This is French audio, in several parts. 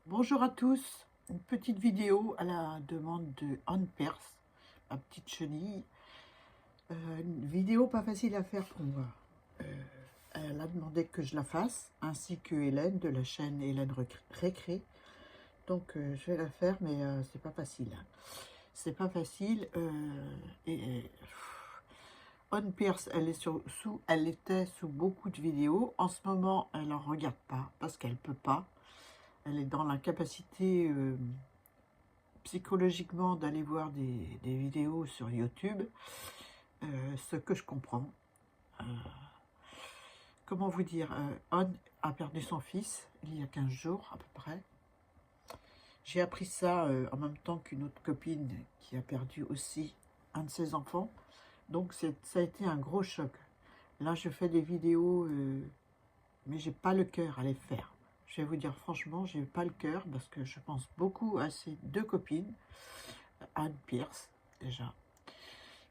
Bonjour à tous, une petite vidéo à la demande de Anne Perse, ma petite chenille. Une vidéo pas facile à faire pour moi. Elle a demandé que je la fasse, ainsi que Hélène de la chaîne Hélène Récré. Donc je vais la faire, mais c'est pas facile. C'est pas facile. Anne Pierce, elle était sous beaucoup de vidéos. En ce moment, elle n'en regarde pas parce qu'elle peut pas. Elle est dans l'incapacité psychologiquement d'aller voir des vidéos sur YouTube, ce que je comprends. Comment vous dire, Anne a perdu son fils il y a 15 jours à peu près. J'ai appris ça en même temps qu'une autre copine qui a perdu aussi un de ses enfants. Donc ça a été un gros choc. Là je fais des vidéos, mais j'ai pas le cœur à les faire. Je vais vous dire franchement, j'ai pas le cœur parce que je pense beaucoup à ces deux copines, Anne Pierce déjà,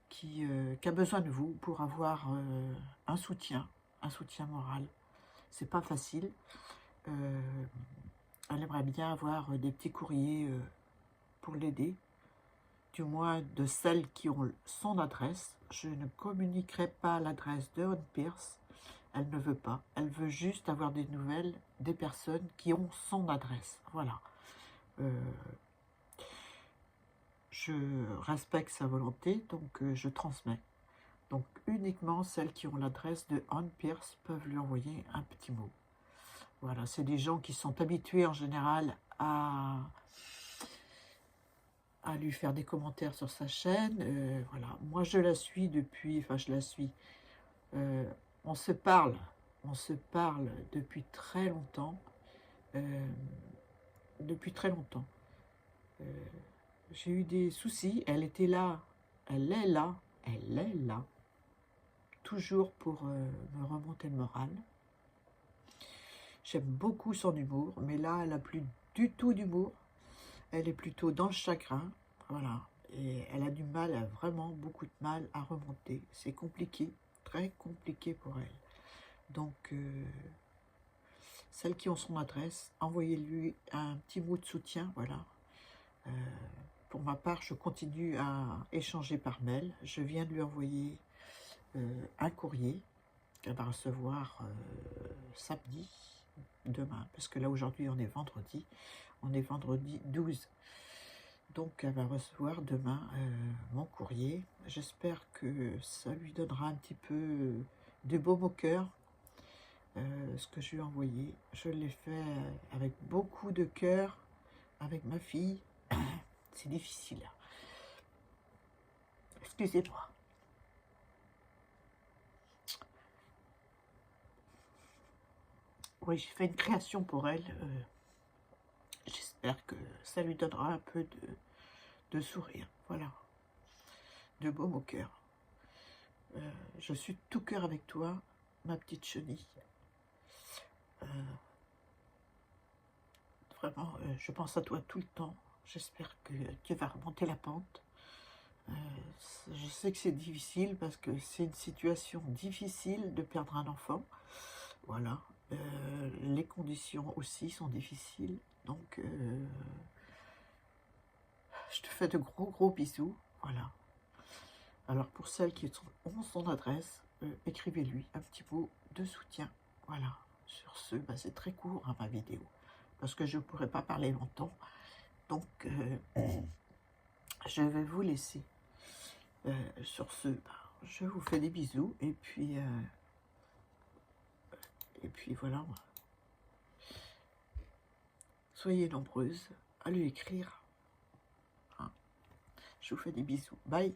qui a besoin de vous pour avoir un soutien moral. C'est pas facile. Elle aimerait bien avoir des petits courriers pour l'aider, du moins de celles qui ont son adresse. Je ne communiquerai pas l'adresse de Anne Pierce. Elle ne veut pas. Elle veut juste avoir des nouvelles des personnes qui ont son adresse. Voilà. Je respecte sa volonté, donc je transmets. Donc uniquement celles qui ont l'adresse de Anne Pierce peuvent lui envoyer un petit mot. Voilà, c'est des gens qui sont habitués en général à lui faire des commentaires sur sa chaîne. Voilà, moi je la suis depuis, enfin je la suis, on se parle depuis très longtemps, depuis très longtemps. J'ai eu des soucis, elle était là, elle est là, toujours pour me remonter le moral. J'aime beaucoup son humour, mais là, elle n'a plus du tout d'humour. Elle est plutôt dans le chagrin, voilà. Et elle a du mal, vraiment beaucoup de mal à remonter. C'est compliqué, très compliqué pour elle. Donc, celles qui ont son adresse, envoyez-lui un petit mot de soutien, voilà. Pour ma part, je continue à échanger par mail. Je viens de lui envoyer un courrier qu'elle va recevoir samedi, demain, parce que là aujourd'hui on est vendredi 12, donc elle va recevoir demain mon courrier. J'espère que ça lui donnera un petit peu de baume au cœur, ce que je lui ai envoyé. Je l'ai fait avec beaucoup de cœur, avec ma fille. C'est difficile, excusez-moi. Oui, j'ai fait une création pour elle. J'espère que ça lui donnera un peu de sourire. Voilà. De baume au cœur. Je suis tout cœur avec toi, ma petite chenille. Vraiment, je pense à toi tout le temps. J'espère que tu vas remonter la pente. Je sais que c'est difficile parce que c'est une situation difficile de perdre un enfant. Voilà. Les conditions aussi sont difficiles. Donc, je te fais de gros bisous. Voilà. Alors, pour celles qui ont son adresse, écrivez-lui un petit mot de soutien. Voilà. Sur ce, bah, c'est très court hein, ma vidéo, parce que je ne pourrais pas parler longtemps. Donc, je vais vous laisser. Sur ce, bah, je vous fais des bisous, et puis voilà. Soyez nombreuses à lui écrire. Hein. Je vous fais des bisous. Bye.